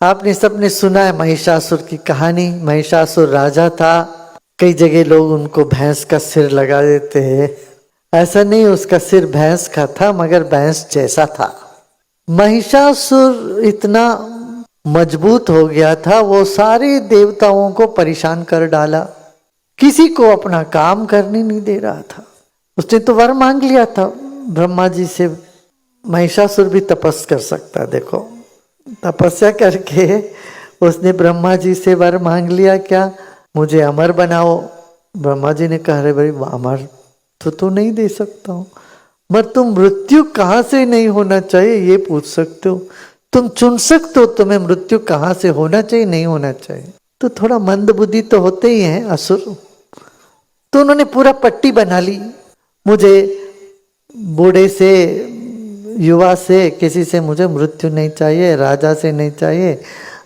आपने सबने सुना है महिषासुर की कहानी। महिषासुर राजा था। कई जगह लोग उनको भैंस का सिर लगा देते हैं। ऐसा नहीं, उसका सिर भैंस का था मगर भैंस जैसा था। महिषासुर इतना मजबूत हो गया था, वो सारे देवताओं को परेशान कर डाला। किसी को अपना काम करने नहीं दे रहा था। उसने तो वर मांग लिया था ब्रह्मा जी से। महिषासुर भी तपस्या कर सकता है। देखो, तपस्या करके उसने ब्रह्मा जी से वर मांग लिया, क्या मुझे अमर बनाओ। ब्रह्मा जी ने कहा, अरे भाई अमर तो नहीं दे सकता हूँ, मगर तुम मृत्यु कहाँ से नहीं होना चाहिए ये पूछ सकते हो। तुम चुन सकते हो तुम्हें मृत्यु कहाँ से होना चाहिए नहीं होना चाहिए। तो थोड़ा मंद बुद्धि तो होते ही हैं असुर। तो उन्होंने पूरा पट्टी बना ली, मुझे बूढ़े से युवा से किसी से मुझे मृत्यु नहीं चाहिए, राजा से नहीं चाहिए,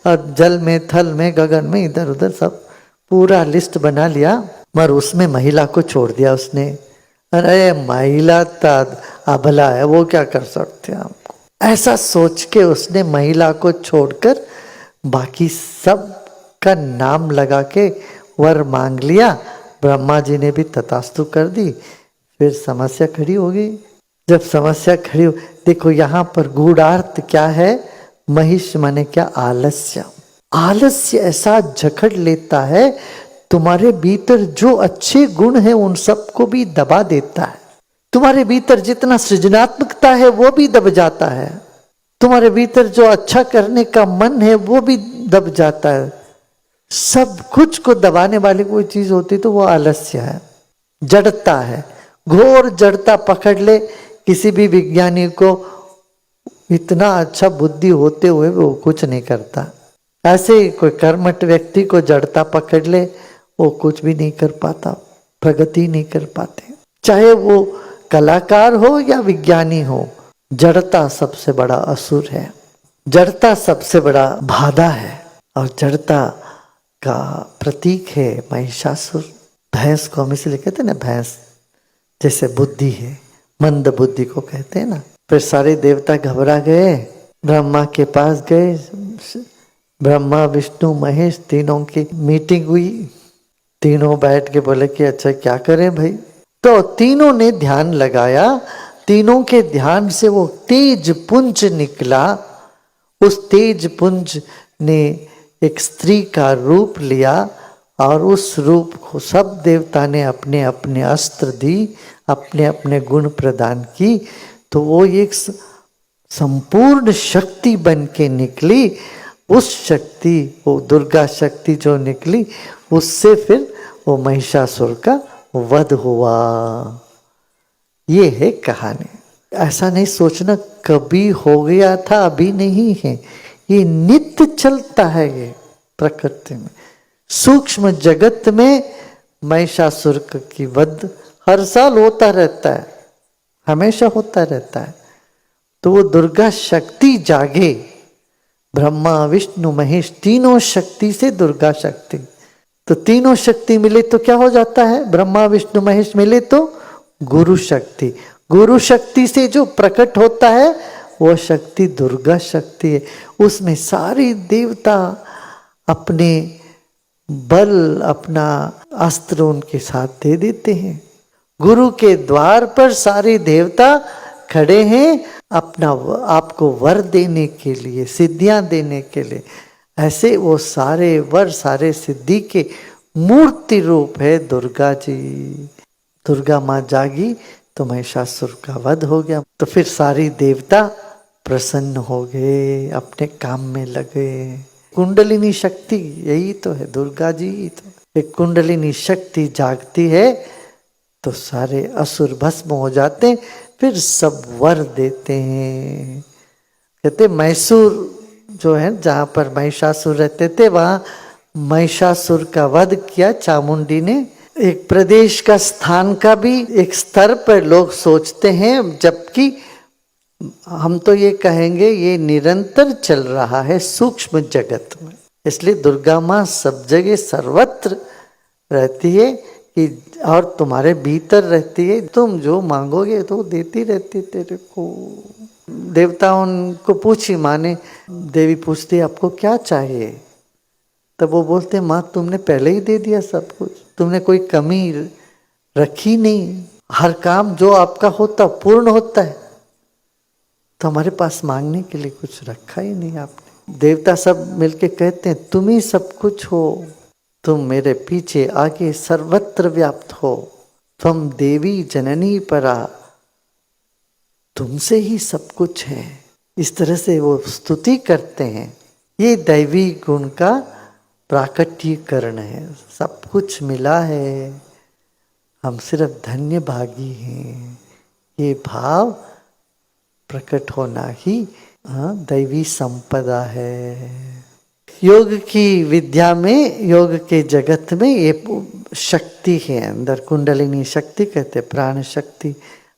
और जल में थल में गगन में इधर उधर सब पूरा लिस्ट बना लिया। मगर उसमें महिला को छोड़ दिया उसने। अरे महिला अबला है, वो क्या कर सकते हैं आपको, ऐसा सोच के उसने महिला को छोड़कर बाकी सब का नाम लगा के वर मांग लिया। ब्रह्मा जी ने भी तथास्तु कर दी। फिर समस्या खड़ी हो गई। जब समस्या खड़ी हो, देखो यहाँ पर गूढ़ार्थ क्या है। महिष माने क्या, आलस्य। आलस्य ऐसा जकड़ लेता है, तुम्हारे भीतर जो अच्छे गुण है उन सबको भी दबा देता है। तुम्हारे भीतर जितना सृजनात्मकता है वो भी दब जाता है। तुम्हारे भीतर जो अच्छा करने का मन है वो भी दब जाता है। सब कुछ को दबाने वाली कोई चीज होती तो वो आलस्य है, जड़ता है। घोर जड़ता पकड़ ले किसी भी विज्ञानी को, इतना अच्छा बुद्धि होते हुए वो कुछ नहीं करता। ऐसे ही कोई कर्मठ व्यक्ति को जड़ता पकड़ ले, वो कुछ भी नहीं कर पाता, प्रगति नहीं कर पाते। चाहे वो कलाकार हो या विज्ञानी हो, जड़ता सबसे बड़ा असुर है। जड़ता सबसे बड़ा बाधा है, और जड़ता का प्रतीक है महिषासुर। भैंस को हम इसलिए कहते हैं ना, भैंस जैसे बुद्धि है, मंद बुद्धि को कहते हैं ना। फिर सारे देवता घबरा गए, ब्रह्मा के पास गए। ब्रह्मा विष्णु महेश तीनों की मीटिंग हुई। तीनों बैठ के बोले कि अच्छा क्या करें भाई। तो तीनों ने ध्यान लगाया। तीनों के ध्यान से वो तेज पुंज निकला। उस तेज पुंज ने एक स्त्री का रूप लिया, और उस रूप को सब देवता ने अपने अपने अस्त्र दी, अपने अपने गुण प्रदान की। तो वो एक संपूर्ण शक्ति बन के निकली। उस शक्ति, वो दुर्गा शक्ति जो निकली, उससे फिर वो महिषासुर का वध हुआ। ये है कहानी। ऐसा नहीं सोचना कभी हो गया था, अभी नहीं है। ये नित्य चलता है। ये प्रकृति में, सूक्ष्म जगत में महिषासुर की वध हर साल होता रहता है, हमेशा होता रहता है। तो वो दुर्गा शक्ति जागे। ब्रह्मा विष्णु महेश तीनों शक्ति से दुर्गा शक्ति। तो तीनों शक्ति मिले तो क्या हो जाता है, ब्रह्मा विष्णु महेश मिले तो गुरु शक्ति। गुरु शक्ति से जो प्रकट होता है वो शक्ति दुर्गा शक्ति है। उसमें सारे देवता अपने बल, अपना अस्त्र उनके साथ दे देते हैं। गुरु के द्वार पर सारे देवता खड़े हैं अपना आपको वर देने के लिए, सिद्धियां देने के लिए। ऐसे वो सारे वर, सारे सिद्धि के मूर्ति रूप है दुर्गा जी। दुर्गा माँ जागी तो महिषासुर का वध हो गया। तो फिर सारी देवता प्रसन्न हो गए, अपने काम में लगे। कुंडलिनी शक्ति यही तो है, दुर्गा जी ही तो। एक कुंडलिनी शक्ति जागती है तो सारे असुर भस्म हो जाते, फिर सब वर देते हैं। कहते मैसूर जो है, जहाँ पर महिषासुर रहते थे, वहाँ महिषासुर का वध किया चामुंडी ने। एक प्रदेश का, स्थान का भी एक स्तर पर लोग सोचते हैं, जबकि हम तो ये कहेंगे ये निरंतर चल रहा है सूक्ष्म जगत में। इसलिए दुर्गा माँ सब जगह सर्वत्र रहती है कि, और तुम्हारे भीतर रहती है। तुम जो मांगोगे तो देती रहती तेरे को। देवताओं को पूछी माँ ने, देवी पूछती आपको क्या चाहिए? तब वो बोलते माँ तुमने पहले ही दे दिया सब कुछ, तुमने कोई कमी रखी नहीं, हर काम जो आपका होता पूर्ण होता है, तो हमारे पास मांगने के लिए कुछ रखा ही नहीं आपने। देवता सब मिलके कहते हैं तुम ही सब कुछ हो, तुम मेरे पीछे आगे सर्वत्र व्याप्त हो, तुम देवी जननी परा, तुमसे ही सब कुछ है। इस तरह से वो स्तुति करते हैं। ये दैवी गुण का प्राकट्यकरण है। सब कुछ मिला है, हम सिर्फ धन्य भागी हैं, ये भाव प्रकट होना ही दैवी संपदा है। योग की विद्या में, योग के जगत में ये शक्ति है अंदर, कुंडलिनी शक्ति कहते, प्राण शक्ति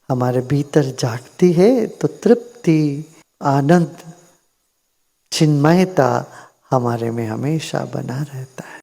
हमारे भीतर जागती है तो तृप्ति, आनंद, चिन्मयता हमारे में हमेशा बना रहता है।